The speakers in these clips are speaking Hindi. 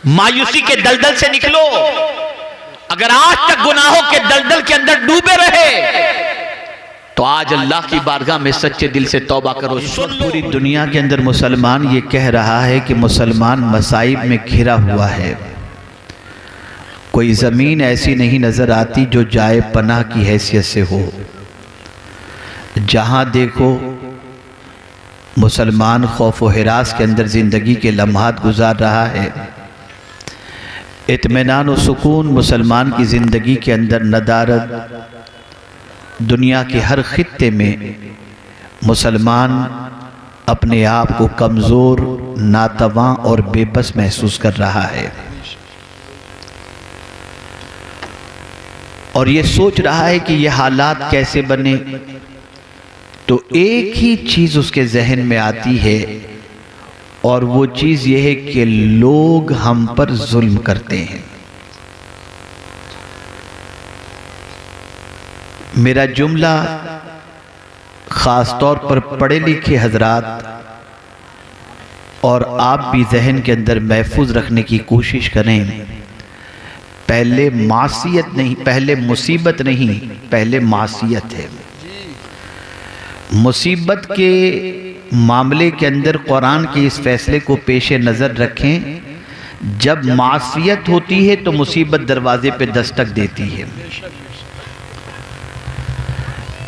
मायूसी के दलदल से निकलो। अगर आज तक गुनाहों के दलदल के अंदर डूबे रहे तो आज अल्लाह की बारगाह में सच्चे दिल से तौबा करो। पूरी दुनिया के अंदर मुसलमान ये कह रहा है कि मुसलमान मसाइब में घिरा हुआ है। कोई ज़मीन ऐसी नहीं नज़र आती जो जाए पनाह की हैसियत से हो। जहाँ देखो मुसलमान खौफ व हिरास के अंदर ज़िंदगी के लम्हात गुजार रहा है। इत्मीनान व सुकून मुसलमान की ज़िंदगी के अंदर नदारत। दुनिया के हर खित्ते में मुसलमान अपने आप को कमज़ोर, नातवां और बेबस महसूस कर रहा है और ये सोच रहा है कि ये हालात कैसे बने। तो एक ही चीज़ उसके जहन में आती है और वो चीज़ ये है कि लोग हम पर जुल्म करते हैं। मेरा जुमला ख़ास तौर पर पढ़े लिखे हजरात और आप भी जहन के अंदर महफूज रखने की कोशिश करें। पहले मासियत नहीं, पहले मुसीबत नहीं, पहले मासियत है। मुसीबत के मामले के अंदर कुरान के इस फैसले को पेश नज़र रखें, जब मासियत होती है तो मुसीबत दरवाजे पे दस्तक देती है।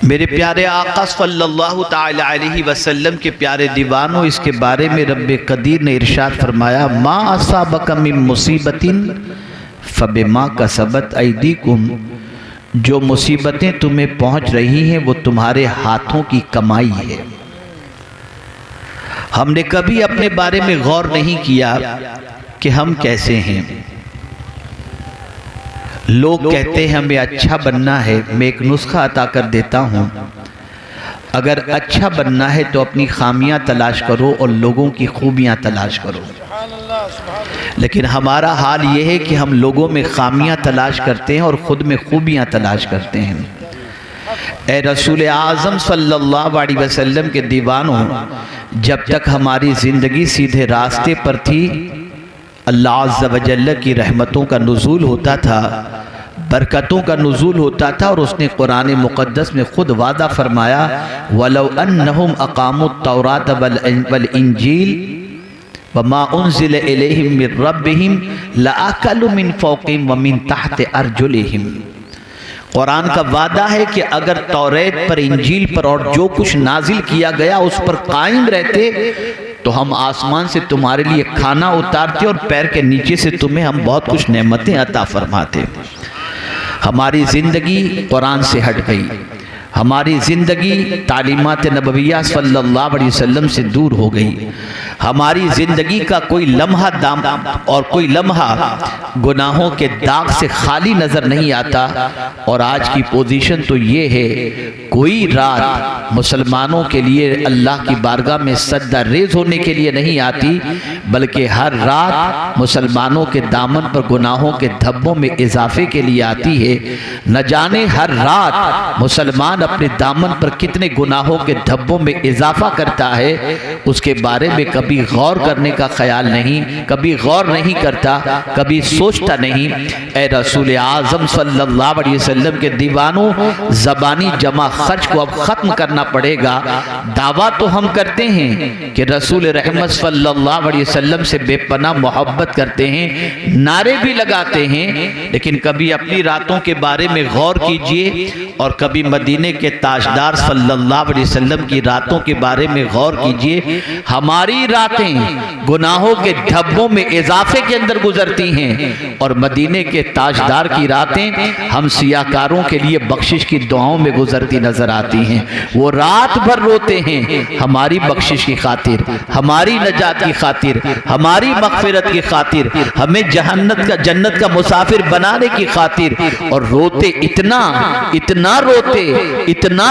मेरे प्यारे आका सल्लल्लाहु ताला अलैहि वसल्लम के प्यारे दीवानों, इसके बारे में रब्बे कदीर ने इरशाद फरमाया, मा असाबक मिन मुसीबतिन फबिमा कसबत ऐदीकुम। जो मुसीबतें तुम्हें पहुंच रही हैं वो तुम्हारे हाथों की कमाई है। हमने कभी अपने बारे में गौर नहीं किया कि हम कैसे हैं। लोग कहते हैं हमें अच्छा बनना है। मैं एक नुस्खा अता कर देता हूँ, अगर अच्छा बनना है तो अपनी खामियां तलाश करो और लोगों की खूबियां तलाश करो। लेकिन हमारा हाल ये है कि हम लोगों में खामियां तलाश करते हैं और ख़ुद में खूबियां तलाश करते हैं। ए रसूल आज़म सल्लल्लाहु अलैहि वसल्लम के दीवानों, जब तक हमारी ज़िंदगी सीधे रास्ते पर थी, अल्लाह अज़्ज़ व जल्ल की रहमतों का नुज़ूल होता था, बरकतों का नुज़ूल होता था। और उसने कुरान मुक़द्दस में ख़ुद वादा फरमाया, वलौ अन्नहुम अक़ामुत तौरात वल इंजील वमा उन्ज़िल इलैहिम मिन रब्बिहिम लअकलू मिन फ़ौक़िहिम व मिन तहति अर्जुलिहिम। कुरान का वादा है कि अगर तौरेत पर, इंजील पर और जो कुछ नाजिल किया गया उस पर कायम रहते तो हम आसमान से तुम्हारे लिए खाना उतारते और पैर के नीचे से तुम्हें हम बहुत कुछ नेमतें अता फरमाते। हमारी ज़िंदगी कुरान से हट गई। हमारी ज़िंदगी तालीमात नबविया सल्लल्लाहु अलैहि वसल्लम से दूर हो गई। हमारी ज़िंदगी का कोई लम्हा दाम और कोई लम्हा गुनाहों के दाग से खाली नज़र नहीं आता। और आज की पोजीशन तो ये है, कोई रात मुसलमानों के लिए अल्लाह की बारगाह में सजदा रेज़ होने के लिए नहीं आती, बल्कि हर रात मुसलमानों के दामन पर गुनाहों के धब्बों में इजाफे के लिए आती है। न जाने हर रात मुसलमान अपने दामन पर कितने गुनाहों के धब्बों में इजाफा करता है, उसके बारे में कभी गौर करने का ख्याल नहीं, कभी गौर नहीं करता, कभी सोचता नहीं। ए रसूल आज़म सल्लल्लाहु अलैहि वसल्लम के दीवानों, ज़बानी जमा खर्च को अब ख़त्म करना पड़ेगा। दावा तो हम करते हैं कि रसूल रहमत सल्लल्लाहु अलैहि वसल्लम से बेपनाह मोहब्बत करते हैं, नारे भी लगाते हैं, लेकिन कभी अपनी रातों के बारे में गौर कीजिए और कभी मदीने के ताजदार सल्लल्लाहु अलैहि वसल्लम की रातों के बारे में गौर कीजिए। हमारी रातें गुनाहों के धब्बों में इजाफे के अंदर गुजरती हैं और मदीने के ताजदार की रातें हम सियाकारों के लिए बख्शिश की दुआओं में गुजरती नजर आती हैं। वो रात भर रोते हैं हमारी बख्शिश की खातिर, हमारी नजात की खातिर, हमारी मग़फ़िरत की खातिर, हमें जन्नत का मुसाफिर बनाने की खातिर। और रोते इतना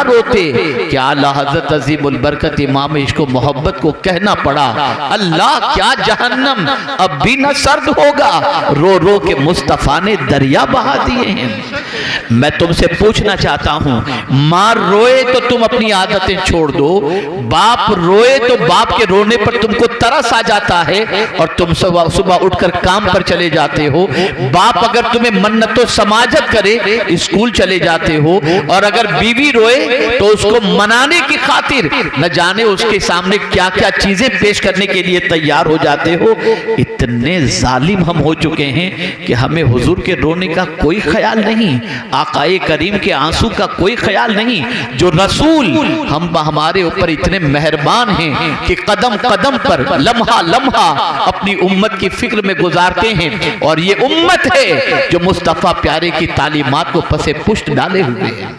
रोते कि आला हज़रत अज़ीमुल बरकत इमाम इश्क़ व मोहब्बत को कहना पड़ा अल्लाह क्या जहन्नम अब भी न सर्द होगा, रो रो के मुस्तफा ने दरिया बहा दिए हैं। मैं तुमसे पूछना चाहता हूं, माँ रोए तो तुम अपनी आदतें छोड़ दो, बाप रोए तो बाप के रोने पर तुमको तरस आ जाता है और तुम सुबह उठकर काम पर चले जाते हो। बाप अगर तुम्हें मन्नतो समाजत करे स्कूल चले जाते हो, और अगर बीवी रोए तो उसको मनाने की खातिर न जाने उसके सामने क्या क्या चीजें पेश करने के लिए तैयार हो जाते हो। इतने जालिम हम हो चुके हैं कि हमें हुजूर के रोने का कोई ख्याल नहीं, आकाए करीम के आंसू का कोई ख्याल नहीं। जो रसूल हमारे ऊपर इतने मेहरबान हैं कि कदम कदम पर लम्हा लम्हा अपनी उम्मत की फिक्र में गुजारते हैं, और ये उम्मत है जो मुस्तफा प्यारे की तालीमात को पसे पुष्ट डाले हुए हैं।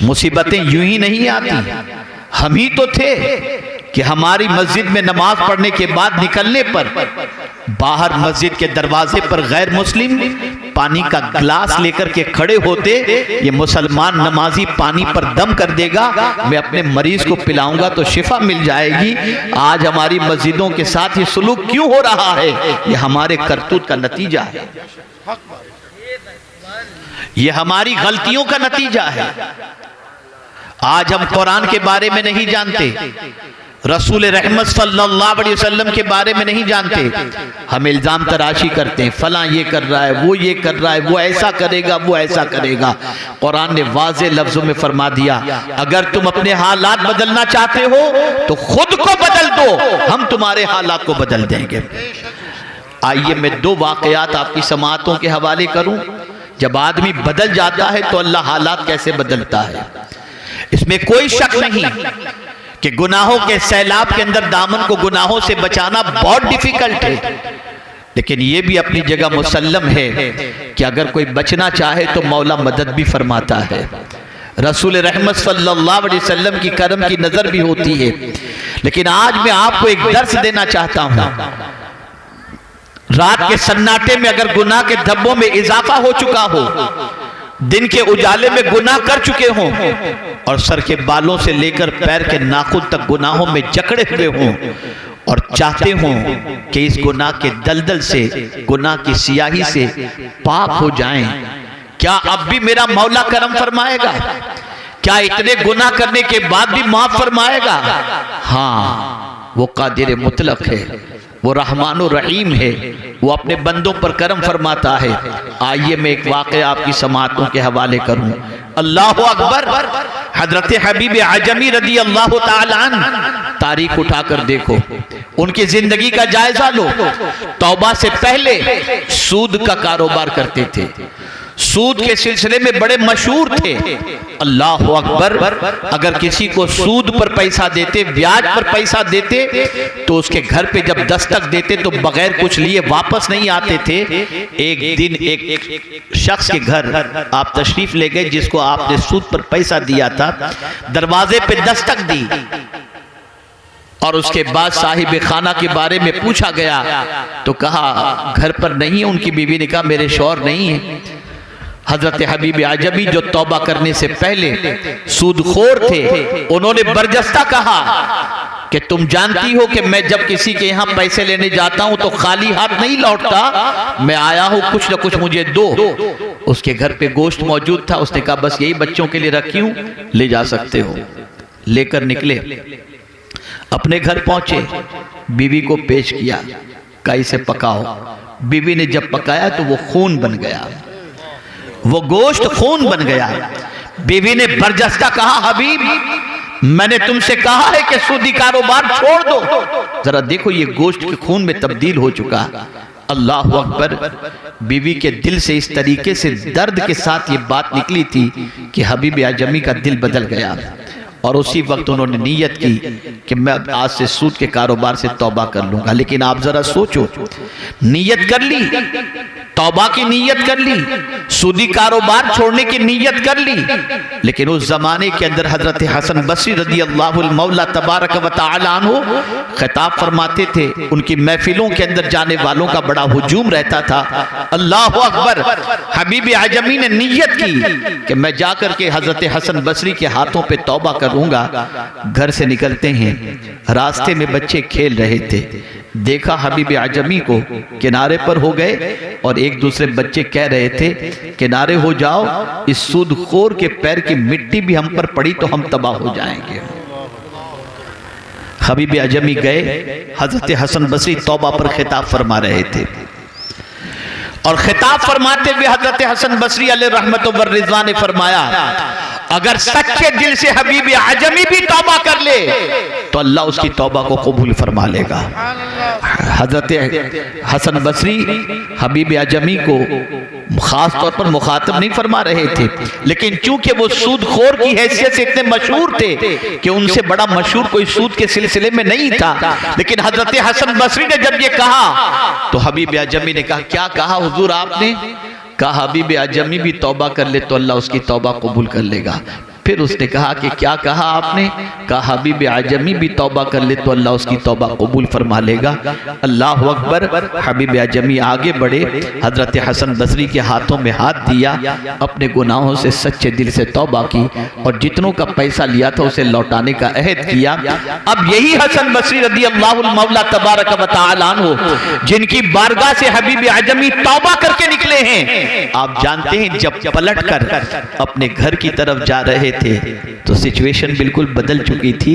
मुसीबतें यूं ही नहीं आती। हम ही तो थे कि हमारी मस्जिद में नमाज पढ़ने के बाद निकलने पर बाहर मस्जिद के दरवाजे पर गैर मुस्लिम पानी का गिलास लेकर के खड़े होते, ये मुसलमान नमाजी पानी पर दम कर देगा, मैं अपने मरीज को पिलाऊंगा तो शिफा मिल जाएगी। आज हमारी मस्जिदों के साथ ये सुलूक क्यों हो रहा है? ये हमारे करतूत का नतीजा है, ये हमारी गलतियों का नतीजा है। आज हम कुरान के बारे में नहीं जानते, रसूल रहमत सल्लल्लाहु अलैहि वसल्लम के बारे में नहीं जानते, हम इल्जाम तराशी करते हैं, फलां ये कर रहा है, वो ये कर रहा है, वो ऐसा करेगा, वो ऐसा करेगा। कुरान ने वाज़े लफ्जों में फरमा दिया, अगर तुम अपने हालात बदलना चाहते हो तो खुद को बदल दो, हम तुम्हारे हालात को बदल देंगे। आइए मैं दो वाकयात आपकी समाअतों के हवाले करूं। जब आदमी बदल जाता है तो अल्लाह हालात कैसे बदलता है, इसमें कोई शक नहीं कि गुनाहों के सैलाब के अंदर दामन को गुनाहों से बचाना बहुत डिफिकल्ट है, लेकिन यह भी अपनी जगह मुसल्लम है कि अगर कोई बचना चाहे तो मौला मदद भी फरमाता है। रसूल रहमत सल्लल्लाहु अलैहि वसल्लम की करम की नजर भी होती है। लेकिन आज मैं आपको एक दर्स देना चाहता हूं। रात के सन्नाटे में अगर गुनाह के धब्बों में इजाफा हो चुका हो, दिन के उजाले में गुनाह कर चुके हों, और सर के बालों से लेकर पैर के नाखून तक गुनाहों में जकड़े हुए हों, और चाहते हों कि इस गुनाह के दलदल से, गुनाह की सियाही से पाक हो जाएं, क्या अब भी मेरा मौला करम फरमाएगा? क्या इतने गुनाह करने के बाद भी माफ फरमाएगा? हाँ, वो कादिर मुतलक है, वो रहमानुर रहीम है, वो अपने बंदों पर करम फरमाता है। आइए मैं एक वाक़या आपकी समाअतों के हवाले करूं। अल्लाह अकबर। हजरत हबीब आजमी रदी अल्लाह ताला अन्हु तारीख उठाकर देखो, उनकी जिंदगी का जायजा लो। तौबा से पहले सूद का कारोबार करते थे, सूद के सिलसिले में बड़े मशहूर थे। अल्लाह अकबर। अगर किसी को सूद पर पैसा देते, ब्याज पर पैसा देते, तो उसके घर पे जब दस्तक देते तो बगैर कुछ लिए वापस नहीं आते थे। एक दिन एक शख्स के घर आप तशरीफ ले गए जिसको आपने सूद पर पैसा दिया था, दरवाजे पे दस्तक दी और उसके बाद साहिब खाना के बारे में पूछा गया तो कहा घर पर नहीं है। उनकी बीवी ने कहा मेरे शौहर नहीं है। हजरत हबीब आजमी जो तौबा करने से पहले सूदखोर थे, उन्होंने बरजस्ता कहा कि तुम जानती हो कि मैं जब किसी के यहाँ पैसे लेने जाता हूं तो खाली हाथ नहीं लौटता, मैं आया हूं कुछ ना कुछ मुझे दो। उसके घर पे गोश्त मौजूद था, उसने कहा बस यही बच्चों के लिए रखी हूं, ले जा सकते हो। लेकर निकले, अपने घर पहुंचे, बीवी को पेश किया, कहा इसे पकाओ। बीवी ने जब पकाया तो वो खून बन गया, वो गोश्त खून बन गया। बीवी ने बरजस्ता कहा हबीब मैंने तुमसे कहा है कि सूदी कारोबार छोड़ दो, जरा देखो ये गोश्त के खून में तब्दील हो चुका। अल्लाह अकबर। बीवी के दिल से इस तरीके से दर्द के साथ ये बात निकली थी कि हबीब आजमी का दिल बदल गया, और उसी वक्त उन्होंने नीयत की कि मैं आज से सूद के कारोबार से तौबा कर लूंगा। लेकिन आप जरा सोचो, नीयत कर ली, तौबा की नीयत कर ली, सूदी कारोबार छोड़ने की नीयत कर ली, लेकिन उस जमाने के अंदर हजरत हसन बसरी रदी अल्लाह मौला तबारक व तआला अन्हु खिताब फरमाते थे। उनकी महफिलों के अंदर जाने वालों का बड़ा हुजूम रहता था। अल्लाह अकबर। हबीब आजमी ने नीयत की कि मैं जाकर के हजरत हसन बसरी के हाथों पे तौबा करूंगा। घर से निकलते हैं, रास्ते में बच्चे खेल रहे थे, देखा हबीब आजमी को, किनारे पर हो गए और एक दूसरे बच्चे कह रहे थे किनारे हो जाओ, इस सूदखोर के पैर की मिट्टी भी हम पर पड़ी तो हम तबाह हो जाएंगे। हबीब आजमी गए, हजरत हसन बसरी तौबा पर खिताब फरमा रहे थे और खिताब फरमाते हुए हजरत हसन बसरी अलैहि रहमत व रिज़वान ने फरमाया, अगर सच्चे दिल से हबीब आजमी भी तौबा कर ले तो अल्लाह उसकी तौबा को कबूल फरमा लेगा। हजरत हसन बसरी हबीब आजमी को खास तौर पर मुखातब नहीं फरमा रहे थे, लेकिन चूंकि वो सूदखोर की हैसियत से इतने मशहूर थे कि उनसे बड़ा मशहूर कोई सूद के सिलसिले में नहीं था, लेकिन हजरत हसन बसरी ने जब ये कहा तो हबीब आजमी ने कहा, क्या कहा हुजूर आपने? कहा हबीब आजमी भी तौबा कर ले तो अल्लाह उसकी तौबा कबूल कर लेगा। फिर उसने कहा कि क्या कहा आपने? कहा हबीब आजमी भी तौबा कर ले तो अल्लाह उसकी तौबा कबूल फरमा लेगा। अल्लाह अकबर। हबीब आजमी आगे बढ़े, हजरत हसन बसरी के हाथों में हाथ दिया, अपने गुनाहों से सच्चे दिल से तौबा की और जितनों का पैसा लिया था उसे लौटाने का अहद किया। अब यही हसन बसरी रदी अल्लाहुल मौला तबारक व तआला अन्हु जिनकी बारगाह से हबीब आजमी तौबा करके निकले हैं, आप जानते हैं जब पलट कर अपने घर की तरफ जा रहे थे तो सिचुएशन बिल्कुल बदल चुकी थी।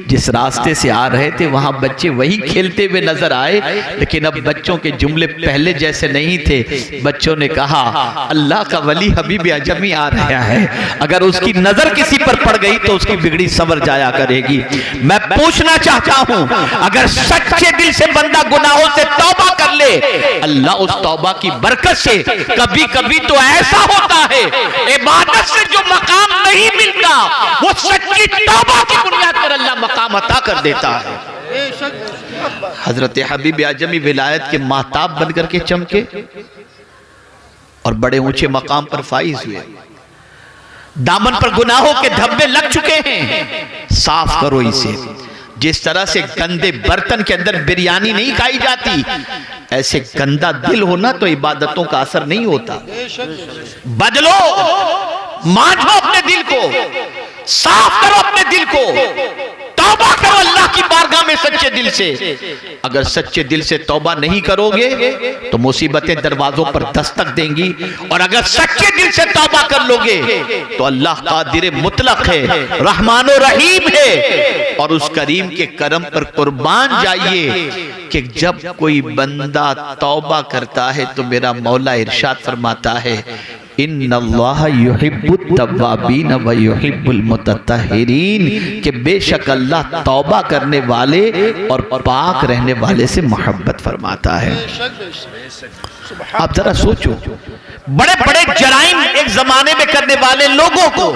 जिस रास्ते से आ रहे थे वहां बच्चे वही खेलते हुए नजर आए, लेकिन अब बच्चों के जुमले पहले जैसे नहीं थे। बच्चों ने कहा अल्लाह का वली हबीब आजमी आ रहा है, अगर उसकी नजर किसी पर पड़ गई तो उसकी बिगड़ी संवर जाया करेगी। मैं पूछना चाहता हूं, अगर सच्चे दिल से बंदा गुनाहों से तौबा कर ले, अल्लाह उस तौबा की बरकत से कभी कभी तो ऐसा होता है इबादत से जो मकाम नहीं मिलता वो सच्ची तौबा की बुनियाद पर अल्लाह मकाम अता कर देता है। हजरत हबीब आजमी विलायत के महताब बन करके चमके और बड़े ऊंचे मकाम पर फाइज हुए। दामन पर गुनाहों के धब्बे लग चुके हैं, साफ करो इसे। जिस तरह से गंदे बर्तन के अंदर बिरयानी नहीं खाई जाती, ऐसे गंदा दिल होना तो इबादतों का असर नहीं होता। बदलो, मांझो अपने दिल को, साफ करो अपने दिल को, तौबा करो अल्लाह की बारगाह में सच्चे दिल से। अगर सच्चे दिल से तौबा नहीं करोगे तो मुसीबतें दरवाजों पर दस्तक देंगी, और अगर सच्चे दिल से तौबा कर लोगे तो अल्लाह कादिर मुतलक है, रहमान और रहीम है, और उस करीम के करम पर कुर्बान जाइए कि जब कोई बंदा तौबा करता है तो मेरा मौला इरशाद फरमाता है इन्नल्लाह युहिब्बुत तव्वाबीन व युहिब्बुल मुतत्तहिरीन, कि बेशक अल्लाह तौबा करने वाले और पाक रहने वाले से मोहब्बत फरमाता है। आप जरा सोचो, बड़े बड़े जराइम एक जमाने में करने वाले लोगों को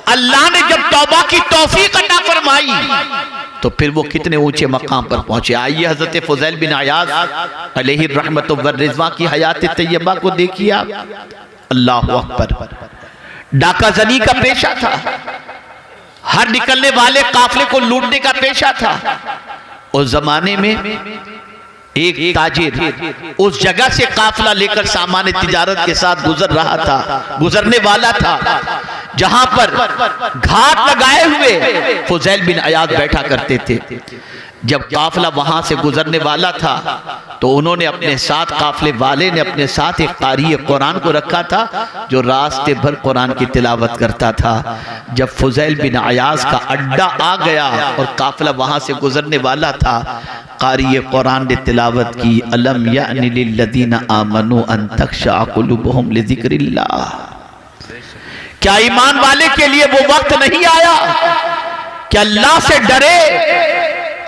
अल्लाह ने जब तौबा की तौफीक अता फरमाई तो फिर वो कितने ऊंचे मकाम पर पहुंचे। आइए हजरत फुज़ैल बिन अयाज़ अलैहि रहमत व रिज़वा की हयात तैयबा को देखिए आप। अल्लाह अकबर। डाका जनी का पेशा था, हर निकलने वाले काफले को लूटने का पेशा था। उस जमाने में एक ताजिर उस जगह से काफला लेकर सामान तिजारत के साथ गुजरने वाला था, जहां पर घाट लगाए हुए फुज़ैल बिन अयाज़ बैठा करते थे। जब काफला वहां से गुजरने वाला था तो उन्होंने अपने साथ, काफले वाले ने अपने साथ एक कारी कुरान को रखा था जो रास्ते भर कुरान की तिलावत करता था। जब फुज़ैल बिन अयाज़ का अड्डा आ गया और काफला वहां से गुजरने वाला था, कारी कुरान ने तिलावत की, अलम यानि लिल्लज़ीना आमनू अन तख़शअ क़ुलूबुहुम लिज़िक्रिल्लाह, क्या ईमान वाले के लिए वो वक्त नहीं आया कि अल्लाह से डरे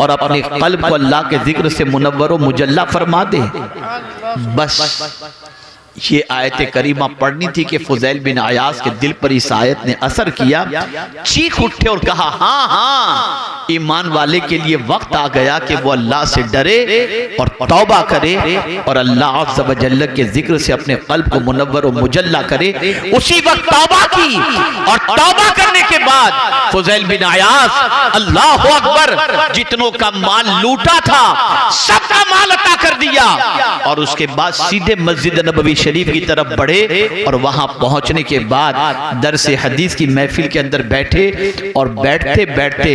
और अपने कल्ब को अल्लाह के जिक्र से मुनव्वर व मुजल्ला फरमा दे। बस ये आयत करीमा पढ़नी थी कि फुज़ैल बिन अयाज़ के दिल पर इस आयत ने असर किया। चीख उठे और कहा हाँ हाँ, ईमान वाले के लिए वक्त आ गया कि वो अल्लाह से डरे और तौबा करे और अल्लाह अज़्ज़ व जल्ल के जिक्र से अपने कल्ब को मुनव्वर व मुजल्ला करे। उसी वक्त तौबा की और तौबा करने के बाद फुज़ैल बिन अयाज़ अल्लाह अकबर जितनों का माल लूटा था सबका माल अता कर दिया और उसके बाद सीधे मस्जिद नबवी शरीफ की तरफ बढ़े और वहां पहुंचने के बाद दरस हदीस की महफिल के अंदर बैठे और बैठते बैठते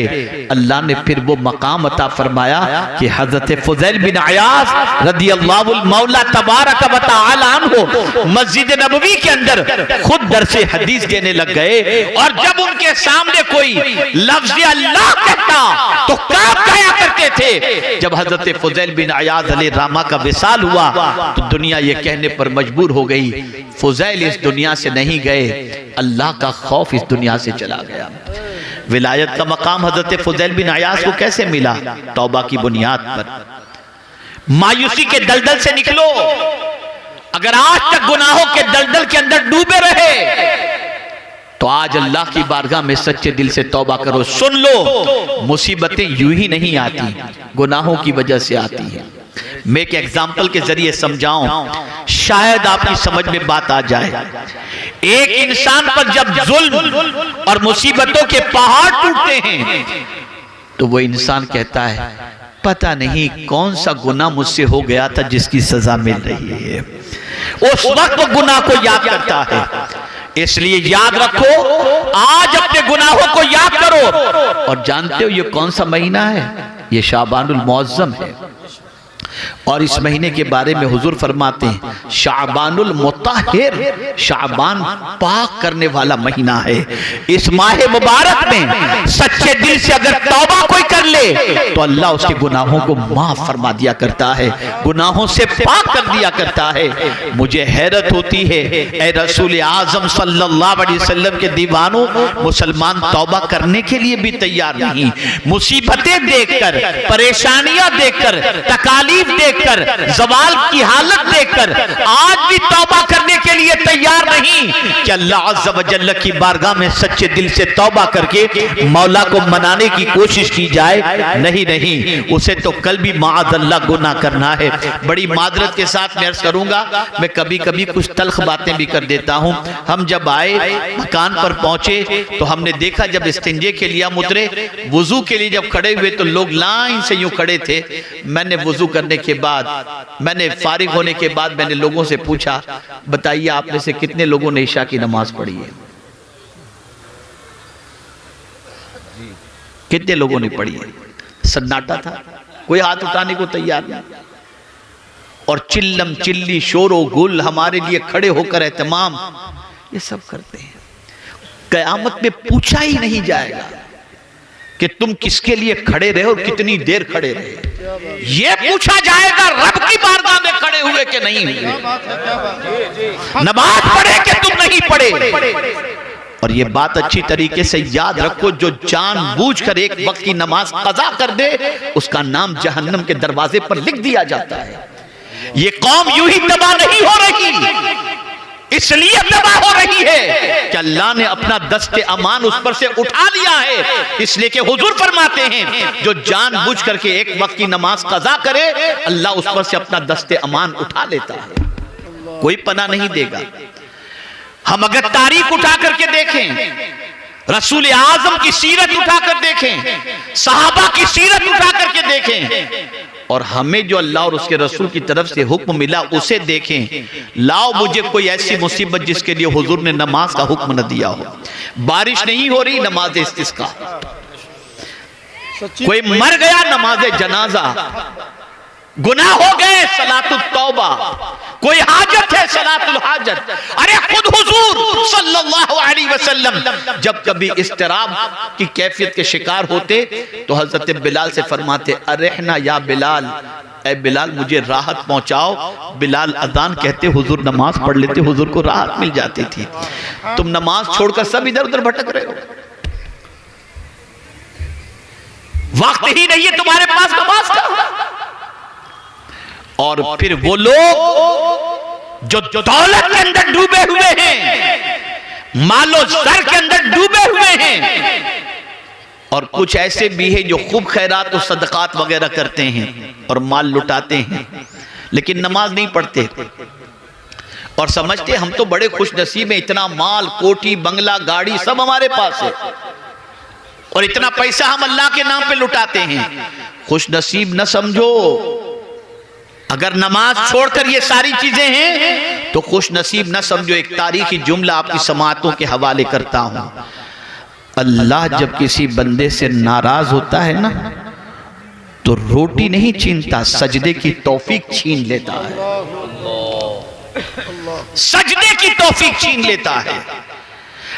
अल्लाह ने फिर वो मकाम अता फरमाया कि हजरत फुज़ैल बिन अयाज़ रदियल्लाहु मौला तबारक व तआला अन्हु मस्जिद नबवी के अंदर खुद दरस हदीस देने लग गए। और जब उनके सामने कोई लफ्ज़ अल्लाह कहता तो कांप जाया करते थे। जब हजरत फुज़ैल बिन अयाज़ अलैहि रहमा का विसाल हुआ तो दुनिया ये कहने पर मजबूर हो गई फुज़ैल इस दुनिया से नहीं गए, अल्लाह का खौफ इस दुनिया से चला गया। विलायत का मकाम हजरत फुज़ैल बिन अयाज़ को कैसे मिला? तौबा की बुनियाद पर। मायूसी के दलदल से निकलो। अगर आज तक गुनाहों के दलदल के अंदर डूबे रहे तो आज अल्लाह की बारगाह में सच्चे दिल से तौबा करो। सुन लो, मुसीबतें यूं ही नहीं आती, गुनाहों की वजह से आती है। मैं एक एग्जाम्पल के जरिए समझाऊं, शायद आपकी समझ में बात आ जाए। एक इंसान पर जब जुल्म और मुसीबतों के पहाड़ टूटते हैं तो वो इंसान कहता है पता नहीं कौन सा गुनाह मुझसे हो गया था जिसकी सजा मिल रही है। उस वक्त वो गुनाह को याद करता है। इसलिए याद रखो, आज अपने गुनाहों को याद करो। और जानते हो ये कौन सा महीना है? ये शाबानुल मुअज़्ज़म है। और इस महीने के बारे में हुजूर फरमाते हैं शाबानुल मुताहिर, शाबान पाक करने वाला महीना है। इस माह मुबारक में सच्चे दिल से अगर तौबा कोई कर ले तो अल्लाह उसके गुनाहों को माफ फरमा दिया करता है, गुनाहों से पाक कर दिया करता है। मुझे हैरत होती है, ए रसूल आज़म सल्लल्लाहु अलैहि वसल्लम के दीवानों, मुसलमान तौबा करने के लिए भी तैयार नहीं। मुसीबतें देखकर, परेशानियां देखकर, तकालीफ देखकर, जवाल की हालत देखकर आज भी तौबा करने के लिए तैयार नहीं कि अल्लाह अज़्ज़ व जल्ल की बारगाह में सच्चे दिल से तौबा करके मौला को मनाने की कोशिश की जाए। नहीं नहीं, उसे तो कल भी माअज़ल्लाह गुनाह करना है। बड़ी मादरत के साथ मैं अर्ज़ करूंगा, मैं कभी कभी कुछ तल्ख बातें भी कर देता हूं। हम जब आए मकान पर पहुंचे तो हमने देखा जब इस्तिंजे के लिए हम उतरे, वुजू के लिए जब खड़े हुए तो लोग लाइन से यूं खड़े थे। मैंने वुजू करने के बाद, मैंने फारिग होने के बाद मैंने लोगों से पूछा बताइए आप में से कितने लोगों ने इशा की नमाज पढ़ी है? कितने लोगों ने पढ़ी है? सन्नाटा था, कोई हाथ उठाने को तैयार नहीं। और चिल्लम चिल्ली शोरो गुल हमारे लिए खड़े होकर एहतमाम ये सब करते हैं। क़यामत में पूछा ही नहीं जाएगा कि तुम किसके लिए खड़े रहे और कितनी देर खड़े रहे। ये पूछा जाएगा रब की बारगाह में खड़े हुए कि नहीं हुए, नमाज पढ़े कि तुम नहीं पढ़े। और ये बात अच्छी तरीके से याद रखो, जो जानबूझकर एक वक्त की नमाज कज़ा कर दे उसका नाम जहन्नम के दरवाजे पर लिख दिया जाता है। ये कौम यूं ही तबाह नहीं हो रही, इसलिए तबाह हो रही है कि अल्लाह ने अपना दस्ते अमान उस पर से उठा लिया है। इसलिए कि हुजूर फरमाते हैं जो जानबूझ करके एक वक्त की नमाज कज़ा करे अल्लाह उस पर से अपना दस्ते अमान उठा लेता है, कोई पनाह नहीं देगा। हम अगर तारीख उठा करके देखें, रसूल आज़म की सीरत उठा कर देखें, सहाबा की सीरत उठा करके देखें, और हमें जो अल्लाह और उसके रसूल की तरफ से हुक्म मिला उसे देखें। लाओ मुझे कोई ऐसी मुसीबत जिसके लिए हुजूर ने नमाज का हुक्म न दिया हो। बारिश नहीं हो रही, नमाज इस्तिस्का। कोई मर गया, नमाज जनाजा। गुनाह हो गए, सलातुल तौबा। कोई हाजत है, सलातुल हाजत। अरे खुद हुजूर सल्लल्लाहु अलैहि वसल्लम जब कभी इस्तिराब की कैफियत के शिकार होते तो हजरत बिलाल से फरमाते अरहना या बिलाल, ए बिलाल मुझे राहत पहुंचाओ। बिलाल अजान कहते हुजूर नमाज पढ़ लेते, हुजूर को राहत मिल जाती थी। तुम नमाज छोड़कर सब इधर उधर भटक रहे हो, वक्त ही नहीं है तुम्हारे पास नमाज का। और फिर वो लोग जो दौलत के अंदर डूबे हुए हैं, मालो सर के अंदर डूबे हुए हैं, और कुछ ऐसे भी हैं जो खूब खैरात और सदकात वगैरह करते हैं और माल लुटाते हैं, लेकिन नमाज नहीं पढ़ते और समझते हम तो बड़े खुश नसीब हैं, इतना माल, कोठी, बंगला, गाड़ी सब हमारे पास है और इतना पैसा हम अल्लाह के नाम पे लुटाते हैं। खुश नसीब न समझो, अगर नमाज छोड़कर ये सारी चीजें हैं तो खुश नसीब न समझो। एक तारीखी जुमला आपकी समातों के हवाले करता हूं। अल्लाह जब किसी बंदे से नाराज होता है ना तो रोटी नहीं छीनता, सजदे की तौफीक छीन लेता है। सजदे की तौफीक छीन लेता है।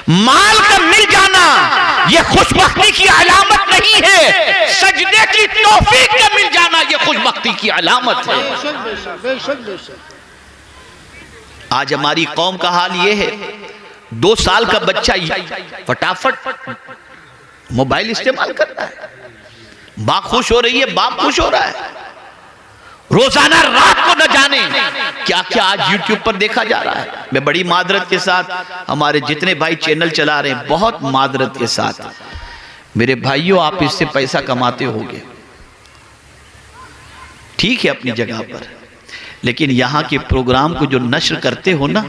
माल का मिल जाना यह खुशबख्ती की अलामत नहीं है, सजदे की तौफीक का मिल जाना यह खुशबख्ती की अलामत है। आज हमारी कौम का हाल यह है, 2 साल का बच्चा फटाफट मोबाइल इस्तेमाल करता है। मां खुश हो रही है, बाप खुश हो रहा है। रोजाना रात को न जाने क्या क्या आज यूट्यूब पर देखा जा रहा है। मैं बड़ी मादरत के साथ, हमारे जितने भाई चैनल चला रहे हैं, बहुत मादरत के साथ, मेरे भाइयों आप इससे पैसा कमाते होगे, ठीक है अपनी जगह पर, लेकिन यहाँ के प्रोग्राम को जो नश्र करते हो ना,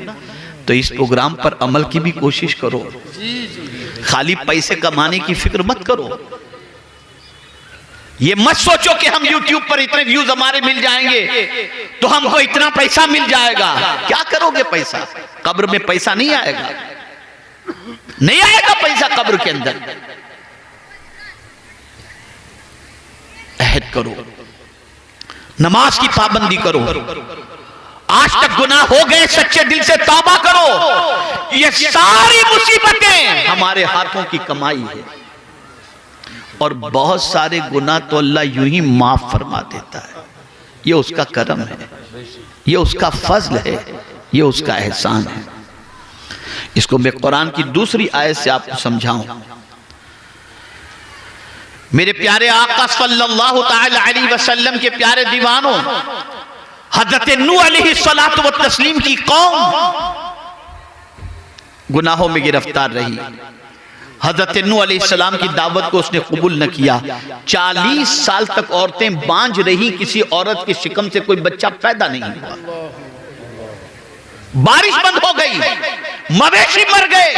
तो इस प्रोग्राम पर अमल की भी कोशिश करो। खाली पैसे कमाने की फिक्र मत करो। ये मत सोचो कि हम YouTube पर इतने व्यूज हमारे मिल जाएंगे तो हमको इतना पैसा मिल जाएगा। क्या करोगे पैसा? कब्र में पैसा नहीं आएगा, नहीं आएगा पैसा कब्र के अंदर। अहद करो, नमाज की पाबंदी करो। आज तक गुनाह हो गए, सच्चे दिल से तौबा करो। ये सारी मुसीबतें हमारे हाथों की कमाई है, और बहुत सारे गुनाह तो अल्लाह यूं ही माफ फरमा देता है। ये उसका करम है, ये उसका फजल है, ये उसका एहसान है। इसको मैं कुरान की दूसरी आयत से आपको समझाऊं। मेरे प्यारे आका सल्लल्लाहु ताला अलैहि वसल्लम के प्यारे दीवानों, हजरत नूह अलैहिस्सलातु व तस्लीम की कौम गुनाहों में गिरफ्तार रही। हजरत नूह अलैहिस्सलाम की दावत को उसने कबूल न किया। 40 साल तक औरतें बांझ रही, किसी औरत की शिकम से कोई बच्चा पैदा नहीं हुआ। बारिश बंद हो गई, मवेशी मर गए।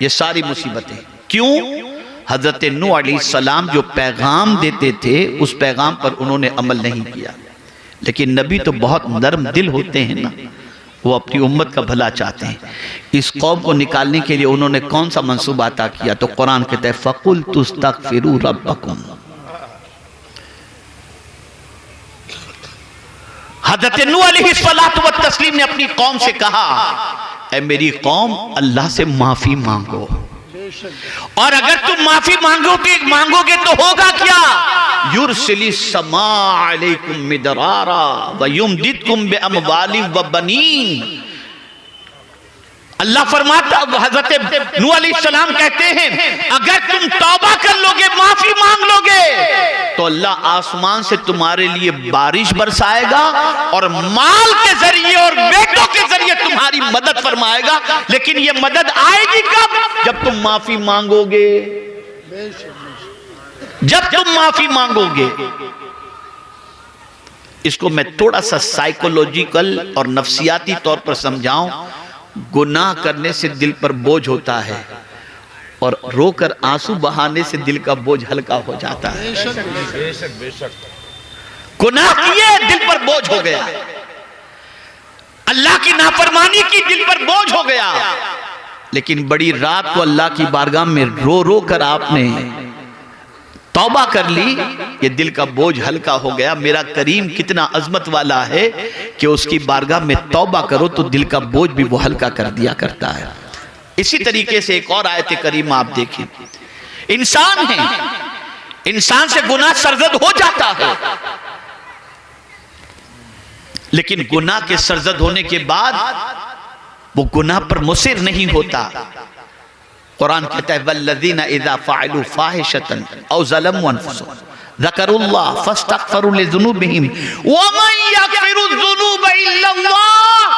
ये सारी मुसीबतें क्यों? हजरत नूह अलैहिस्सलाम जो पैगाम देते थे उस पैगाम पर उन्होंने अमल नहीं किया। लेकिन नबी तो बहुत नरम दिल होते हैं ना, वो अपनी उम्मत का भला चाहते हैं। इस कौम को निकालने के लिए उन्होंने कौन सा मंसूबा अता किया? तो कुरान कहता है फकुल तुस्तगफिरू रब्बकुम। हजरत नूह अलैहिस्सलातु व तस्लीम ने अपनी कौम से कहा, ऐ मेरी कौम, अल्लाह से माफी मांगो, और अगर तुम माफी मांगोगे तो होगा क्या? युरसिलिस समा अलैकुम मिदरारा व युमदिदकुम बिअमवालिन व बनीन। अल्लाह फरमाता, हजरत नूह अलैहिस्सलाम कहते हैं अगर तुम तौबा कर लोगे, माफी मांग लोगे, तो अल्लाह आसमान से तुम्हारे लिए बारिश बरसाएगा और माल के जरिए और बेटों के जरिए तुम्हारी मदद फरमाएगा। लेकिन ये मदद आएगी कब? जब तुम माफी मांगोगे, जब तुम माफी मांगोगे। इसको मैं थोड़ा सा साइकोलॉजिकल और नफ्सियाती तौर पर समझाऊं। गुनाह करने से दिल पर बोझ होता है और रोकर आंसू बहाने से दिल का बोझ हल्का हो जाता है। गुनाह किए दिल पर बोझ हो गया, अल्लाह की नाफरमानी की दिल पर बोझ हो गया। लेकिन बड़ी रात को अल्लाह की बारगाह में रो रो कर आपने तौबा कर ली, ये दिल का बोझ हल्का हो गया। मेरा करीम कितना अजमत वाला है कि उसकी बारगाह में तौबा करो तो दिल का बोझ भी वो हल्का कर दिया करता है। इसी तरीके से एक और आयत करीम आप देखें, इंसान है, इंसान से गुनाह सरजद हो जाता है, लेकिन गुनाह के सरजद होने के बाद वो गुनाह पर मुसिर नहीं होता। कुरान कहता है वल्लज़ीना इज़ा फ़अलू फ़ाहिशतन औ ज़लमू अनफुसहुम ज़करुल्लाह फ़स्तग़फ़रू लिज़ुनूबिहिम वमन यग़फ़िरुज़्ज़ुनूब इल्लल्लाह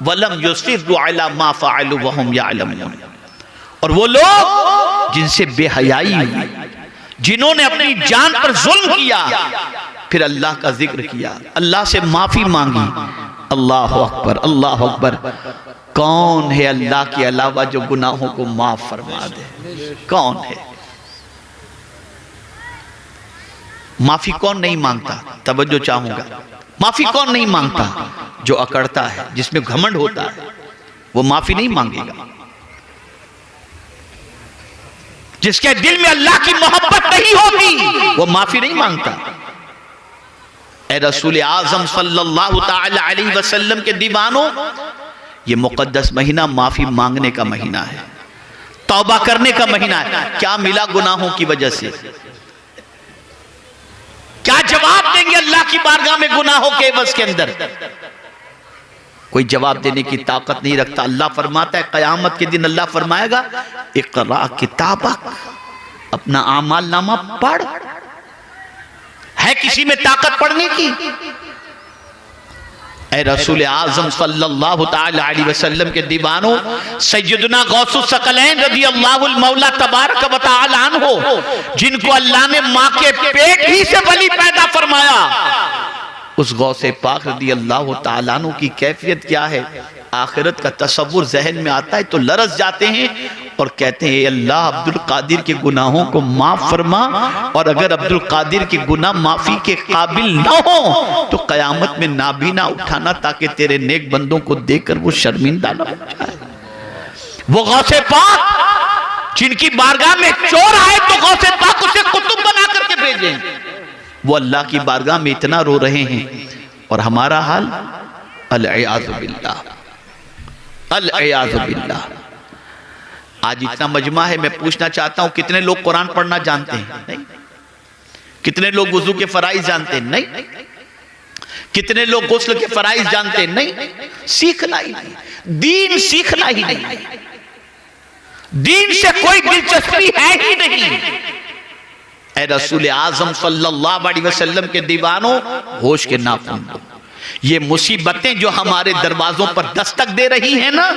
वलम युसिर्रू अला मा फ़अलू वहुम यअलमून। और वो लोग जिनसे बेहयाई हुई, जिन्होंने अपनी जान पर जुल्म किया, फिर अल्लाह का जिक्र किया, अल्लाह से माफी मांगी। अल्लाह अकबर, अल्लाह अकबर। कौन है अल्लाह के अलावा जो गुनाहों को माफ फरमा दे? कौन है? माफी कौन नहीं मांगता, तवज्जो चाहूंगा, माफी कौन नहीं मांगता? जो अकड़ता है, जिसमें घमंड होता है, वो माफी नहीं मांगेगा। जिसके दिल में अल्लाह की मोहब्बत नहीं होगी वो माफी नहीं मांगता। ए रसूल आजम सल्लल्लाहु ताला अलैहि वसल्लम के दीवानों, ये मुकद्दस महीना माफी मांगने का महीना है, तौबा करने का महीना है। क्या मिला गुनाहों की वजह से? क्या जवाब देंगे अल्लाह की बारगाह में गुनाहों के एवज के अंदर? कोई जवाब देने की ताकत नहीं रखता। अल्लाह फरमाता है कयामत के दिन अल्लाह फरमाएगा इक़रा किताबक, अपना आमाल नामा पढ़। है किसी में ताकत पढ़ने की? ए रसूल आजम सल्लल्लाहु ताला अलैहि वसल्लम के दीवानों, सैयदना गौसुस सकलैन रज़ियल्लाहु मौला तबारक व तआला अन्हु, जिनको अल्लाह ने मां के पेट ही से वली पैदा फरमाया, उस गौसे पाक रज़ियल्लाहु ताला अन्हु की कैफियत क्या है? आखिरत का तसव्वुर जहन में आता है तो लरस जाते हैं और कहते हैं अल्लाह अब्दुल कादिर के गुनाहों को माफ फरमा, और अगर अब्दुल कादिर के गुनाह माफी के काबिल ना हो तो कयामत में नाबीना उठाना, ताकि तेरे नेक बंदों को देखकर वो शर्मिंदा ना हो जाए। वो गौसे पाक जिनकी बारगाह में चोर आए तो गौसे पाक उसे कुतुब बना करके भेजे, वो अल्लाह की बारगाह में इतना रो रहे हैं, और हमारा हाल अल-इयाज़ु बिल्लाह, अल-इयाज़ु बिल्लाह। आज इतना मजमा है, मैं पूछना चाहता हूं कितने लोग कुरान पढ़ना जानते हैं? नहीं। कितने लोग वुजू के फराइज जानते हैं? नहीं। कितने लोग गुस्ल के फराइज जानते हैं? नहीं। सीखना ही नहीं, दीन सीखना ही नहीं, दीन से कोई दिलचस्पी है ही नहीं। ए रसूल आजम सल्लल्लाहु अलैहि वसल्लम के दीवानों, होश के नाखून लो। ये मुसीबतें जो हमारे दरवाजों पर दस्तक दे रही हैं ना,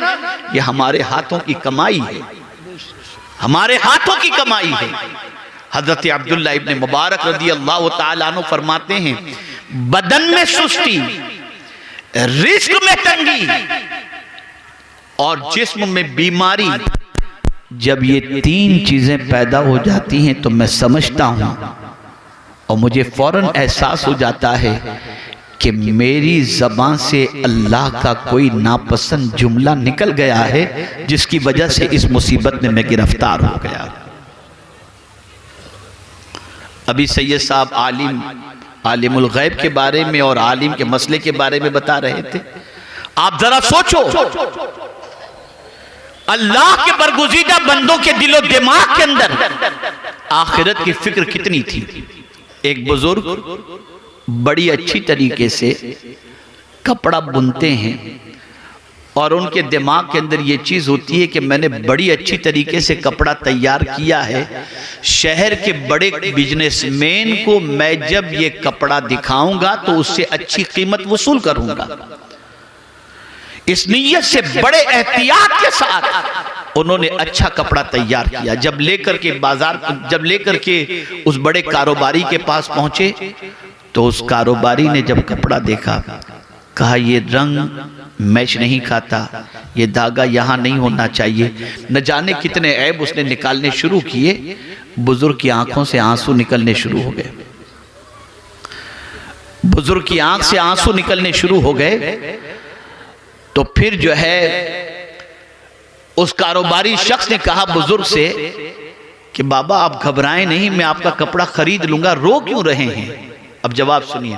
ये हमारे हाथों की कमाई है, हमारे हाथों की कमाई है। हजरत अब्दुल्लाह इब्न मुबारक रज़ियल्लाहु ताला अन्हु फरमाते हैं, बदन में सुस्ती, रिस्क में तंगी और जिस्म में बीमारी, जब ये तीन चीजें पैदा हो जाती हैं तो मैं समझता हूं और मुझे फौरन एहसास हो जाता है कि मेरी ज़बान से अल्लाह का कोई नापसंद जुमला निकल गया है, जिसकी वजह से इस मुसीबत में मैं गिरफ्तार हो गया। अभी सैयद साहब आलिमुल गैब के बारे में और आलिम के मसले के बारे में बता रहे थे। आप जरा सोचो, अल्लाह के बरगुज़ीदा बंदों के दिलो दिमाग के अंदर आखिरत की फिक्र कितनी थी। एक बुजुर्ग बड़ी अच्छी तरीके से कपड़ा बुनते हैं और उनके दिमाग के अंदर ये चीज़ होती है कि मैंने बड़ी अच्छी तरीके से कपड़ा तैयार किया है, शहर के बड़े बिजनेसमैन को मैं जब ये कपड़ा दिखाऊंगा तो उससे अच्छी कीमत वसूल करूंगा। इस नीयत से बड़े एहतियात के साथ उन्होंने अच्छा कपड़ा तैयार किया। जब लेकर के उस बड़े कारोबारी के पास पहुंचे तो उस कारोबारी ने जब कपड़ा देखा, कहा ये रंग मैच नहीं खाता, ये धागा यहाँ नहीं होना चाहिए। न जाने कितने ऐब उसने निकालने शुरू किए। बुजुर्ग की आंखों से आंसू निकलने शुरू हो गए, बुजुर्ग की आंख से आंसू निकलने शुरू हो गए। तो फिर जो है उस कारोबारी शख्स ने कहा बुजुर्ग से कि बाबा आप घबराएं नहीं, मैं आपका कपड़ा खरीद लूंगा, रो क्यों रहे हैं? अब जवाब सुनिए।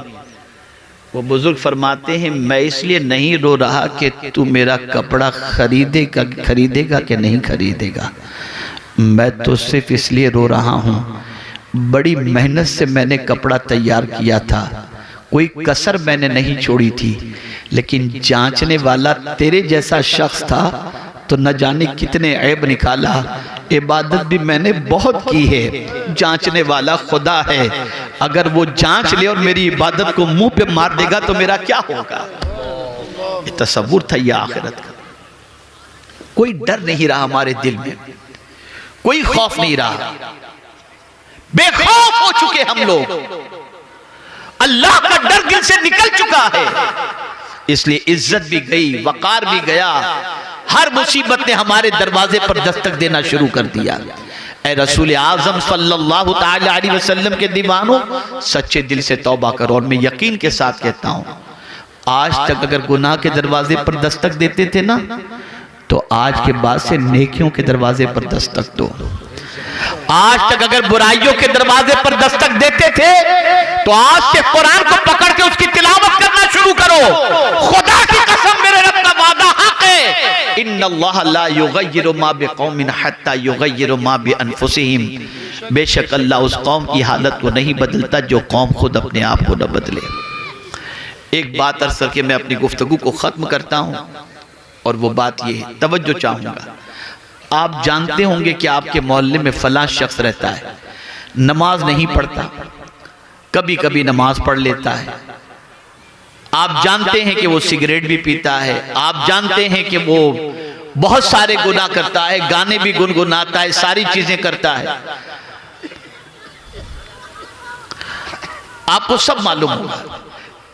वो बुजुर्ग फरमाते हैं मैं इसलिए नहीं रो रहा कि तू मेरा कपड़ा खरीदेगा कि नहीं खरीदेगा, मैं तो सिर्फ इसलिए रो रहा हूँ, बड़ी मेहनत से मैंने कपड़ा तैयार किया था, कोई कसर मैंने नहीं छोड़ी थी, लेकिन जांचने वाला तेरे जैसा शख्स था तो न जाने कितने ऐब निकाला। इबादत भी मैंने बहुत की है, जांचने वाला खुदा है, अगर वो जांच ले और मेरी इबादत को मुंह पे मार देगा तो मेरा क्या होगा? ये तसव्वुर था ये आखिरत का। कोई डर नहीं रहा हमारे दिल में, कोई खौफ नहीं रहा, बेखौफ हो चुके हम लोग, अल्लाह का डर दिल से निकल चुका है। इसलिए इज्जत भी गई, वकार भी गया, हर मुसीबत ने हमारे दरवाजे पर दस्तक देना शुरू कर दिया। ऐ रसूल आज़म सल्लल्लाहु ताला अलैहि वसल्लम के दीवानों, सच्चे दिल से तौबा करो। और मैं यकीन के साथ कहता हूँ, आज तक अगर गुनाह के दरवाजे पर दस्तक देते थे ना, तो आज के बाद से नेकियों के दरवाजे पर दस्तक दो। आज तक अगर बुराइयों के दरवाजे पर दस्तक देते थे, तो आज से कुरान को पकड़ के उसकी तिलावत करना शुरू करो। खुदा की कसम, मेरे रब का वादा हक है, इन्नल्लाह ला युगय्यिरु मा बिकौमिन हत्ता युगय्यिरु मा बिअनफुसिहिम। बेशक अल्लाह उस कौम की हालत को नहीं बदलता जो कौम खुद अपने आप को न बदले। एक बात अर्ज करके मैं अपनी गुफ्तगू को खत्म करता हूँ, और वो बात ये है, तवज्जो चाहूंगा। आप जानते होंगे कि आपके मोहल्ले में फलां शख्स रहता है, नमाज नहीं पढ़ता, कभी कभी नमाज पढ़ लेता है। आप जानते हैं कि वो सिगरेट भी पीता है, आप जानते हैं कि वो बहुत सारे गुनाह करता है, गाने भी गुनगुनाता है, सारी चीजें करता है, आपको सब मालूम होगा।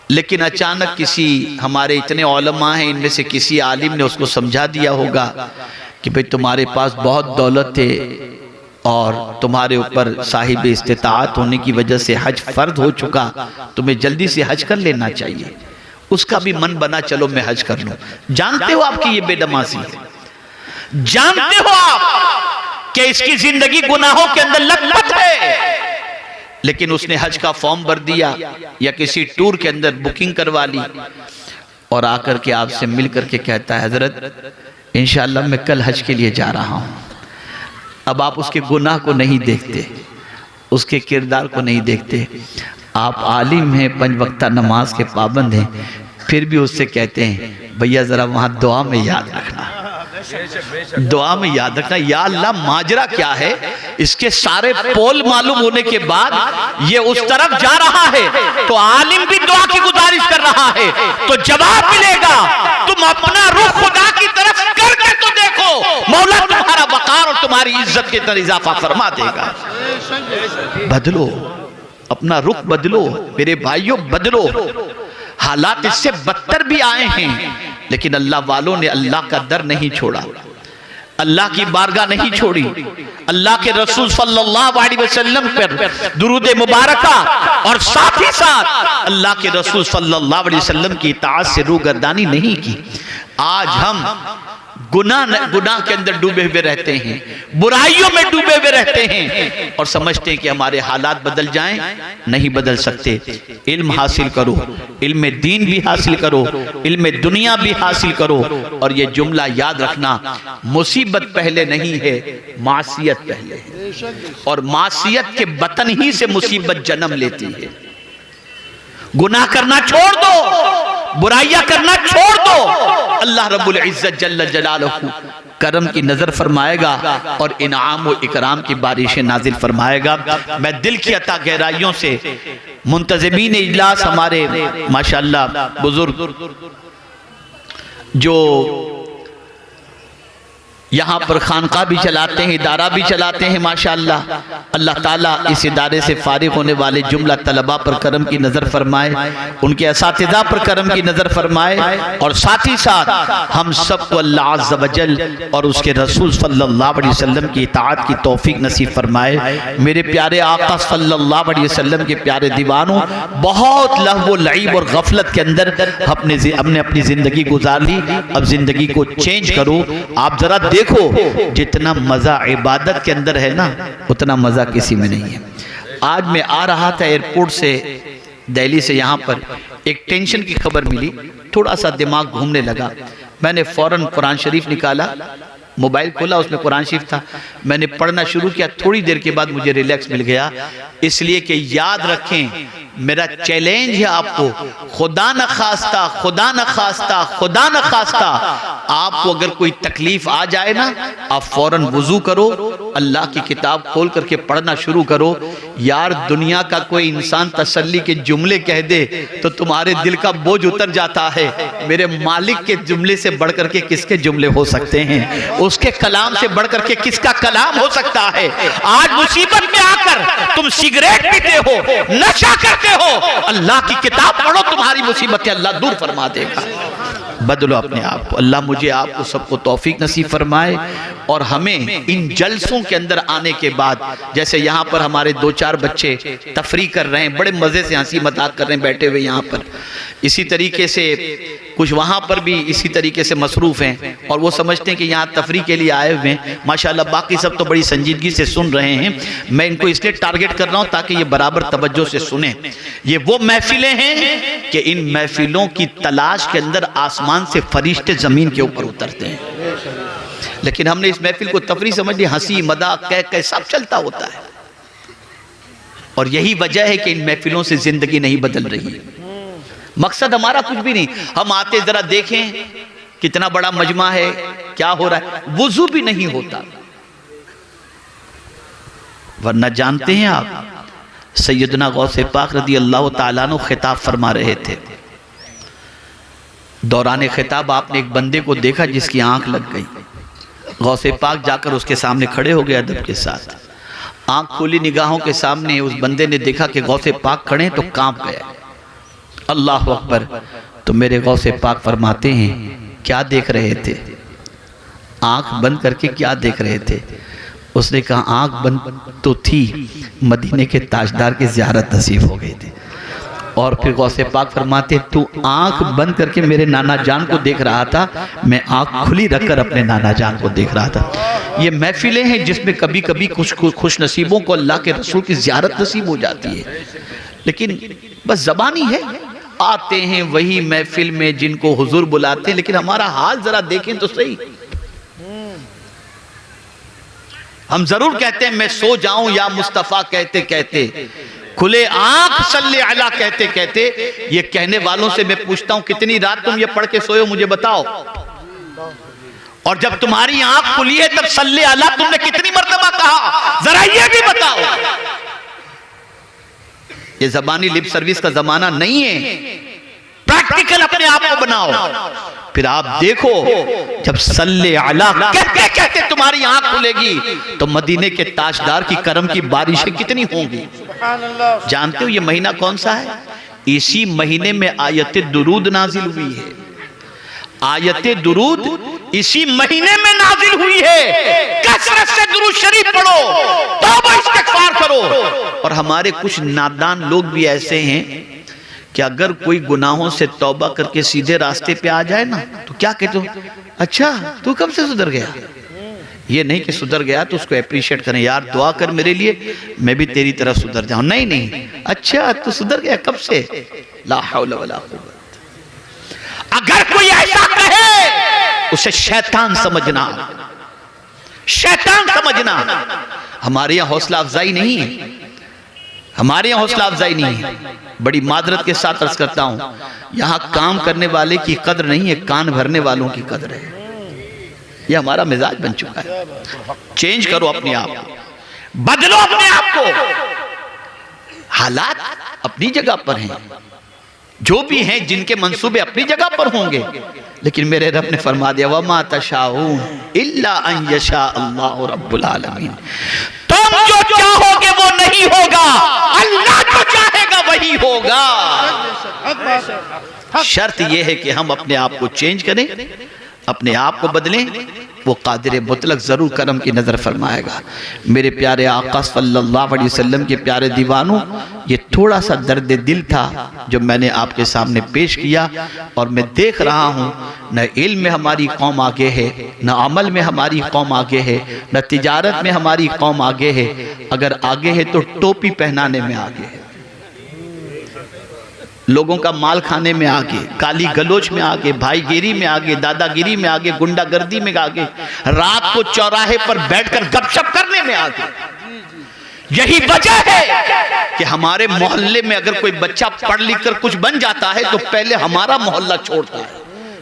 लेकिन अचानक किसी, हमारे इतने उलमा हैं, इनमें से किसी आलिम ने उसको समझा दिया होगा कि भाई तुम्हारे पास बहुत दौलत है और तुम्हारे ऊपर साहिब इस्तिताअत होने की वजह से हज फर्ज हो चुका, तुम्हें जल्दी से हज कर लेना चाहिए। उसका भी मन बना, चलो मैं हज कर लूं। जानते हो आपकी ये बेनमाजी है, जानते हो आप कि इसकी जिंदगी गुनाहों के अंदर लथपथ है, लेकिन उसने हज का फॉर्म भर दिया या किसी टूर के अंदर बुकिंग करवा ली, और आकर के आपसे मिल करके कहता है, हजरत इंशाअल्लाह मैं कल हज के लिए जा रहा हूं। अब आप उसके गुनाह को नहीं देखते, उसके किरदार को नहीं देखते। आप आलिम हैं, 5 वक्ता नमाज के पाबंद हैं, फिर भी उससे कहते हैं भैया जरा वहां दुआ में याद रखना, दुआ में याद रखना। या अल्लाह, माजरा क्या है? इसके सारे पोल मालूम होने के बाद ये उस तरफ जा रहा है, तो आलिम भी दुआ की गुजारिश कर रहा है, तो जवाब मिलेगा। तुम अपना रुख खुदा की तरफ करके तो देखो, मौला तुम्हारा वकार और तुम्हारी इज्जत के अंदर इजाफा फरमा देगा। बदलो, अपना रुख बदलो मेरे भाइयों, बदलो। हालात इससे बदतर भी आए हैं, लेकिन अल्लाह वालों ने अल्लाह का दर नहीं छोड़ा, अल्लाह की बारगाह नहीं छोड़ी, अल्लाह के रसूल सल्लल्लाहु अलैहि वसल्लम पर दुरूद मुबारका और साथ ही साथ अल्लाह के रसूल सल्लल्लाहु अलैहि वसल्लम की इताअत से रूगर्दानी नहीं की। आज हम गुनाह के अंदर डूबे हुए रहते हैं, बुराइयों में डूबे हुए रहते हैं, और समझते हैं कि हमारे हालात बदल जाएं। नहीं बदल सकते। इल्म हासिल करो, इल्म दीन भी हासिल करो, इल्म दुनिया भी हासिल करो, और ये जुमला याद रखना, मुसीबत पहले नहीं है, मासियत पहले है, और मासियत के बतन ही से मुसीबत जन्म लेती है। गुनाह करना छोड़ दो, बुराइयां करना छोड़ दो, अल्लाह रब्बुल इज्जत जल्ल जलालहू करम की नजर फरमाएगा और इनाम और इकराम की बारिशें नाजिल फरमाएगा। मैं दिल की अता गहराइयों से मुंतज़िमीन इजलास, हमारे माशाअल्लाह बुजुर्ग जो यहाँ पर खानका भी चलाते हैं, इदारा भी चलाते हैं, माशाअल्लाह, अल्लाह ताला इस इदारे से फारिग होने वाले जुमला तलबा पर करम की नज़र फरमाए, उनके असातिज़ा पर करम की नज़र फरमाए, और साथ ही साथ हम सबको अल्लाह अज़्ज़ व जल और उसके रसूल सल्लल्लाहु अलैहि वसल्लम की इताअत की तौफीक नसीब फरमाए। मेरे प्यारे आका सल्लल्लाहु अलैहि वसल्लम के प्यारे दीवानों, बहुत लहव व लईब और गफलत के अंदर हमने अपनी ज़िंदगी गुजार ली। अब ज़िंदगी को चेंज करो। आप ज़रा देखो, जितना मजा इबादत के अंदर है ना, उतना मजा किसी में नहीं है। आज मैं आ रहा था एयरपोर्ट से, दिल्ली से, यहाँ पर एक टेंशन की खबर मिली, थोड़ा सा दिमाग घूमने लगा। मैंने फौरन कुरान शरीफ निकाला, मोबाइल खोला, उसमें कुरान शरीफ था, मैंने पढ़ना शुरू किया। थोड़ी देर के बाद मुझे रिलैक्स मिल गया, इसलिए कि याद रखें, मेरा चैलेंज है आपको, खुदा न खास्ता, खुदा न खास्ता, खुदा न खास्ता आपको अगर कोई तकलीफ आ जाए ना, आप फौरन वुजू करो, अल्लाह की किताब खोल करके पढ़ना शुरू करो। यार, दुनिया का कोई इंसान तसल्ली के जुमले कह दे तो तुम्हारे दिल का बोझ उतर जाता है। मेरे मालिक के जुमले से बढ़ करके किसके जुमले हो सकते हैं? उसके कलाम से बढ़ करके किसका कलाम हो सकता है? आज मुसीबत में आकर तुम सिगरेट पीते हो, नशा करते हो, अल्लाह की किताब पढ़ो, तुम्हारी मुसीबतें अल्लाह दूर फरमा देगा। बदलो अपने आप को। अल्लाह मुझे आपको सबको तौफीक नसीब फरमाए और हमें इन जलसों के अंदर आने के बाद, जैसे यहाँ पर हमारे 2-4 बच्चे तफरी कर रहे हैं, बड़े मज़े से हंसी मजाक कर रहे हैं बैठे हुए यहाँ पर, इसी तरीके से कुछ वहाँ पर भी इसी तरीके से मसरूफ़ हैं और वो समझते हैं कि यहाँ तफरी के लिए आए हुए हैं। माशाल्लाह बाकी सब तो बड़ी संजीदगी से सुन रहे हैं। मैं इनको इसलिए टारगेट कर रहा हूँ ताकि ये बराबर तवज्जो से सुने। ये वो महफिलें हैं कि इन महफिलों की तलाश के अंदर आसमान से फरिश्ते ज़मीन के ऊपर उतरते हैं, लेकिन हमने इस महफिल को तफरी समझ ली, हंसी मजाक कह सब चलता होता है। और यही वजह है कि इन महफिलों से जिंदगी नहीं बदल रही। मकसद हमारा कुछ भी नहीं, हम आते जरा देखें कितना बड़ा मजमा है, क्या हो रहा है, वुजू भी नहीं होता। वरना जानते हैं आप, सैयदना गौसे पाक रदी अल्लाह ताला अन्हु खिताब फरमा रहे थे। दौरान खिताब आपने एक बंदे को देखा जिसकी आंख लग गई। गौसे पाक जाकर उसके सामने खड़े हो गए अदब के साथ। आंख खोली निगाहों के सामने उस बंदे ने देखा कि गौसे पाक खड़े तो कांप गया। अल्लाह अकबर। तो मेरे गौसे पाक फरमाते हैं, क्या देख रहे थे? आंख बंद करके क्या देख रहे थे? उसने कहा आंख बंद तो थी, मदीने के ताजदार की ज़ियारत नसीब हो गई थी। और फिर गौसे पाक फरमाते, तू आंख बंद करके मेरे नाना जान को देख रहा था, मैं आंख खुली रखकर अपने नाना जान को देख रहा था। ये महफिलें हैं जिसमें कभी कभी कुछ खुश नसीबों को अल्लाह के रसूल की ज़ियारत नसीब हो जाती है, लेकिन बस ज़बानी है। आते हैं वही महफिल में जिनको हुजूर बुलाते हैं, लेकिन हमारा हाल जरा देखें तो सही। हम जरूर कहते हैं मैं सो जाऊं या मुस्तफा कहते कहते, खुले आंख सल्ले अला कहते कहते। ये कहने वालों से मैं पूछता हूं कितनी रात तुम ये पढ़ के सोए हो, मुझे बताओ। और जब तुम्हारी आंख खुली है तब सल्ले अला तुमने कितनी मर्तबा कहा, जरा ये भी बताओ। ये जबानी लिप सर्विस का जमाना नहीं है, प्रैक्टिकल अपने आप को बनाओ। फिर आप देखो जब सल्ले अला कहते कहते तुम्हारी आंख खुलेगी तो मदीने के ताजदार की करम की बारिशें कितनी होंगी। जानते हो ये महीना कौन सा है? इसी महीने में आयत दुरूद नाजिल हुई है। आयत दुरूद इसी महीने में नाजिल हुई है। कसरत से दुरूद शरीफ पढ़ो, तौबा इस्तिग़फ़ार करो। और हमारे कुछ नादान लोग भी ऐसे हैं कि अगर कोई गुनाहों से तौबा करके सीधे रास्ते पे आ जाए ना तो क्या कहते हो, अच्छा तू कब से सुधर गया? ये नहीं कि सुधर गया तो उसको अप्रिशिएट करें, यार दुआ कर मेरे लिए मैं भी तेरी तरफ सुधर जाऊं। नहीं नहीं, अच्छा तू सुधर गया कब से? ला हौला वला कुव्वत। अगर कोई ऐसा कहे उसे शैतान समझना, शैतान समझना। हमारे यहाँ हौसला अफजाई नहीं है, हमारे यहाँ हौसला अफजाई नहीं है। बड़ी मादरत के साथ अर्ज करता हूं, यहाँ काम करने वाले की कद्र नहीं है, कान भरने वालों की कद्र है। ये हमारा मिजाज बन चुका है। चेंज करो अपने आप को, बदलो अपने आप को। हालात अपनी जगह पर हैं, जो भी हैं जिनके मंसूबे अपनी जगह पर होंगे, लेकिन मेरे रब ने फरमा दिया वमा तशाऊन इल्ला अन यशा अल्लाहु रब्बुल आलमीन। तुम जो चाहोगे वो नहीं होगा, अल्लाह जो चाहेगा वही होगा। शर्त यह है कि हम अपने आप को चेंज करें, अपने आप को बदलें। वो कादिर मुतलक ज़रूर करम की नज़र फरमाएगा। मेरे प्यारे आका सल्लल्लाहु अलैहि वसल्लम के प्यारे दीवानों, ये थोड़ा सा दर्द दिल था जो मैंने आपके सामने पेश किया। और मैं देख रहा हूँ न इल्म में हमारी कौम आगे है, न अमल में हमारी कौम आगे है, न तिजारत में हमारी कौम आगे है। अगर आगे है तो टोपी पहनाने में आगे है, लोगों का माल खाने में आगे, गाली गलोच में आगे, भाईगिरी में आगे, दादागिरी में आगे, गुंडागर्दी में आगे, रात को चौराहे पर बैठकर गपशप करने में आगे। यही वजह है कि हमारे मोहल्ले में अगर कोई बच्चा पढ़ लिख कर कुछ बन जाता है तो पहले हमारा मोहल्ला छोड़ता है,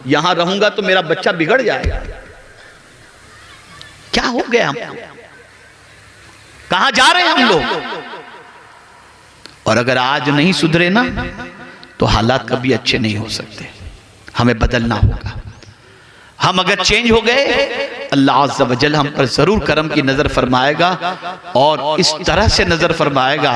यहां रहूंगा तो मेरा बच्चा बिगड़ जाएगा। क्या हो गया हमको? कहां जा रहे हैं हम लोग? और अगर आज नहीं सुधरे ना तो हालात कभी अच्छे नहीं हो सकते। हमें बदलना होगा। हम अगर चेंज हो गए अल्लाह अज़्ज़ व जल हम पर ज़रूर करम की नज़र फरमाएगा और इस तरह से नज़र फरमाएगा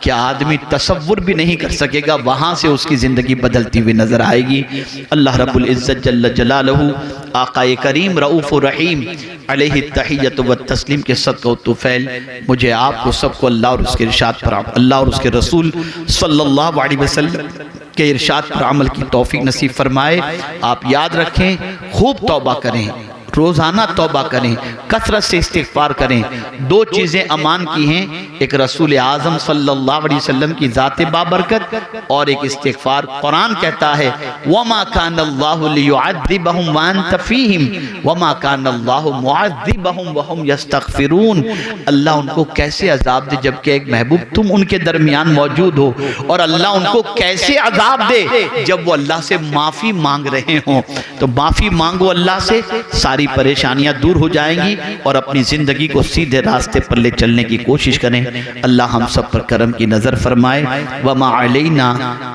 कि आदमी तसव्वुर भी नहीं कर सकेगा, वहाँ से उसकी ज़िंदगी बदलती हुई नज़र आएगी। अल्लाह रब्बुल इज़्ज़त जल्ल जलालहू आक़ाए करीम रऊफ़ रहीम अलैहि तहिय्यतु व तस्लीम के सदक़ा तुफ़ैल मुझे आपको सबको अल्लाह और उसके इरशाद पर, अल्लाह और उसके रसूल सल्लल्लाहु अलैहि वसल्लम के इरशाद पर अमल की तौफीक नसीब फरमाए। आप याद रखें, खूब तौबा करें, रोज़ाना तौबा करें, कसरत से इस्तिग़फ़ार करें। दो चीज़ें अमान की हैं, एक रसूल आज़म सल्लल्लाहु अलैहि वसल्लम की ज़ात बाबरकत और एक इस्तिग़फ़ार। कुरान कहता है वमा कानल्लाहु लियुअज़्ज़िबहुम व अंत फ़ीहिम वमा कानल्लाहु मुअज़्ज़िबहुम व हुम यस्तग़फ़िरून। अल्लाह उनको कैसे अज़ाब दे जबकि एक महबूब तुम उनके दरमियान मौजूद हो, और अल्लाह उनको कैसे अज़ाब दे जब वो अल्लाह से माफ़ी मांग रहे हों। तो माफ़ी मांगो अल्लाह से, सारी परेशानियां दूर हो जाएंगी और अपनी ज़िंदगी को सीधे रास्ते पर ले चलने की कोशिश करें। अल्लाह हम सब पर करम की नज़र फरमाए। वमा अलैना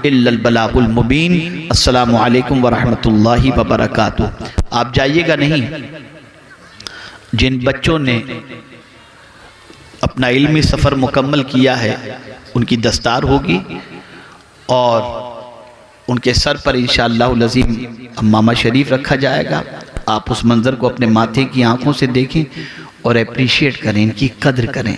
इल्लल बलागुल मुबीन। अस्सलामु अलैकुम व रहमतुल्लाहि व बरकातुहू। आप जाइएगा नहीं, जिन बच्चों ने अपना इल्मी सफ़र मुकम्मल किया है उनकी दस्तार होगी और उनके सर पर इंशाअल्लाहुल अज़ीम अम्मामा शरीफ रखा जाएगा। आप उस मंज़र को अपने माथे की आंखों से देखें और अप्रिशिएट करें, इनकी कद्र करें।